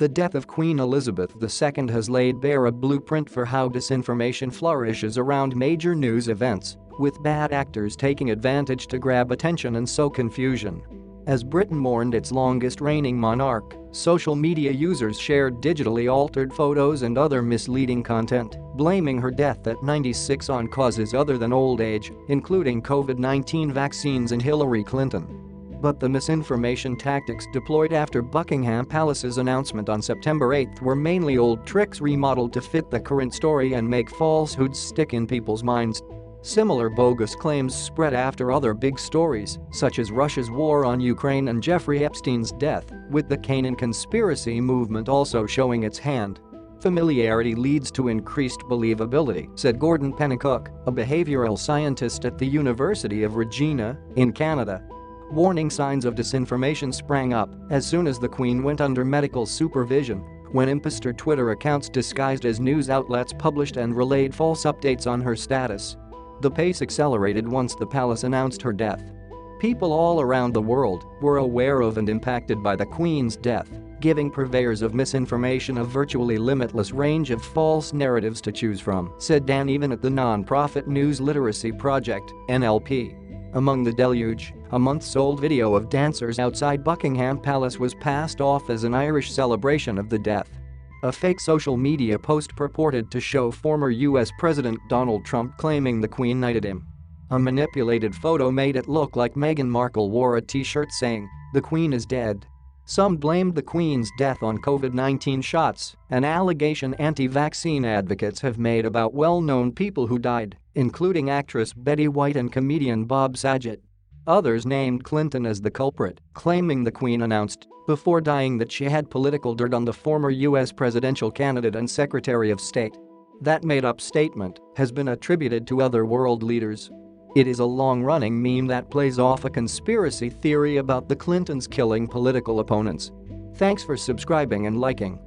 The death of Queen Elizabeth II has laid bare a blueprint for how disinformation flourishes around major news events, with bad actors taking advantage to grab attention and sow confusion. As Britain mourned its longest reigning monarch, social media users shared digitally altered photos and other misleading content, blaming her death at 96 on causes other than old age, including COVID-19 vaccines and Hillary Clinton. But the misinformation tactics deployed after Buckingham Palace's announcement on September 8 were mainly old tricks remodeled to fit the current story and make falsehoods stick in people's minds. Similar bogus claims spread after other big stories, such as Russia's war on Ukraine and Jeffrey Epstein's death, with the QAnon conspiracy movement also showing its hand. Familiarity leads to increased believability, said Gordon Pennycook, a behavioral scientist at the University of Regina, in Canada. Warning signs of disinformation sprang up as soon as the Queen went under medical supervision, when imposter Twitter accounts disguised as news outlets published and relayed false updates on her status. The pace accelerated once the palace announced her death. People all around the world were aware of and impacted by the Queen's death, giving purveyors of misinformation a virtually limitless range of false narratives to choose from, said Dan Evon at the non-profit News Literacy Project, NLP. Among the deluge, a months-old video of dancers outside Buckingham Palace was passed off as an Irish celebration of the death. A fake social media post purported to show former US President Donald Trump claiming the Queen knighted him. A manipulated photo made it look like Meghan Markle wore a t-shirt saying, "The Queen is dead." Some blamed the Queen's death on COVID-19 shots, an allegation anti-vaccine advocates have made about well-known people who died, including actress Betty White and comedian Bob Saget. Others named Clinton as the culprit, claiming the Queen announced before dying that she had political dirt on the former US presidential candidate and Secretary of State. That made-up statement has been attributed to other world leaders. It is a long-running meme that plays off a conspiracy theory about the Clintons killing political opponents. Thanks for subscribing and liking.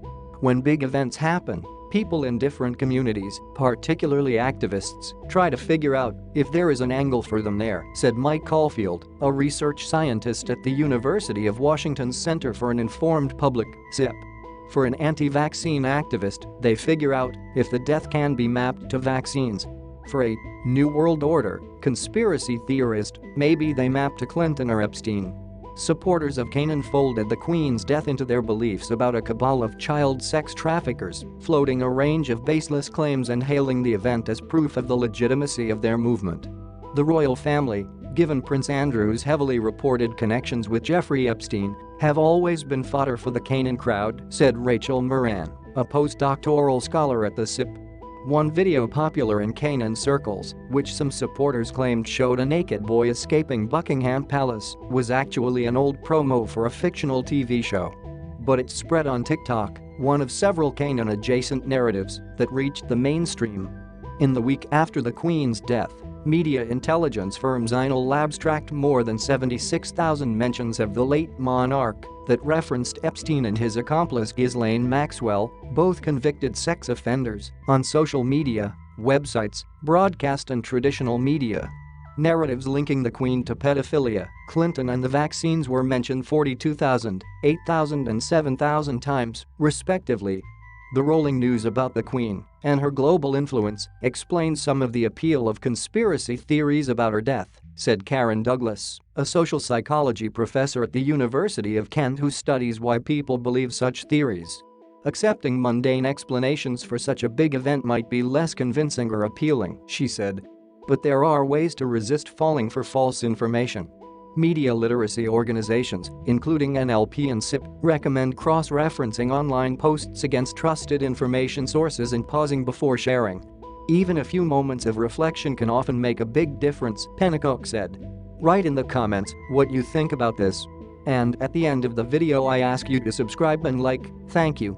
When big events happen, people in different communities, particularly activists, try to figure out if there is an angle for them there, said Mike Caulfield, a research scientist at the University of Washington's Center for an Informed Public, CIP. For an anti-vaccine activist, they figure out if the death can be mapped to vaccines. For a New World Order conspiracy theorist, maybe they map to Clinton or Epstein. Supporters of QAnon folded the Queen's death into their beliefs about a cabal of child sex traffickers, floating a range of baseless claims and hailing the event as proof of the legitimacy of their movement. The royal family, given Prince Andrew's heavily reported connections with Jeffrey Epstein, have always been fodder for the QAnon crowd, said Rachel Moran, a postdoctoral scholar at the CIP. One video popular in QAnon circles, which some supporters claimed showed a naked boy escaping Buckingham Palace, was actually an old promo for a fictional TV show. But it spread on TikTok, one of several QAnon-adjacent narratives that reached the mainstream. In the week after the Queen's death, media intelligence firm Zinal Labs tracked more than 76,000 mentions of the late monarch that referenced Epstein and his accomplice Ghislaine Maxwell, both convicted sex offenders, on social media, websites, broadcast and traditional media. Narratives linking the Queen to pedophilia, Clinton and the vaccines were mentioned 42,000, 8,000 and 7,000 times, respectively. The rolling news about the Queen and her global influence explains some of the appeal of conspiracy theories about her death, said Karen Douglas, a social psychology professor at the University of Kent who studies why people believe such theories. Accepting mundane explanations for such a big event might be less convincing or appealing, she said. But there are ways to resist falling for false information. Media literacy organizations, including NLP and CIP, recommend cross-referencing online posts against trusted information sources and pausing before sharing. Even a few moments of reflection can often make a big difference, Pennycook said. Write in the comments what you think about this. And at the end of the video I ask you to subscribe and like. Thank you.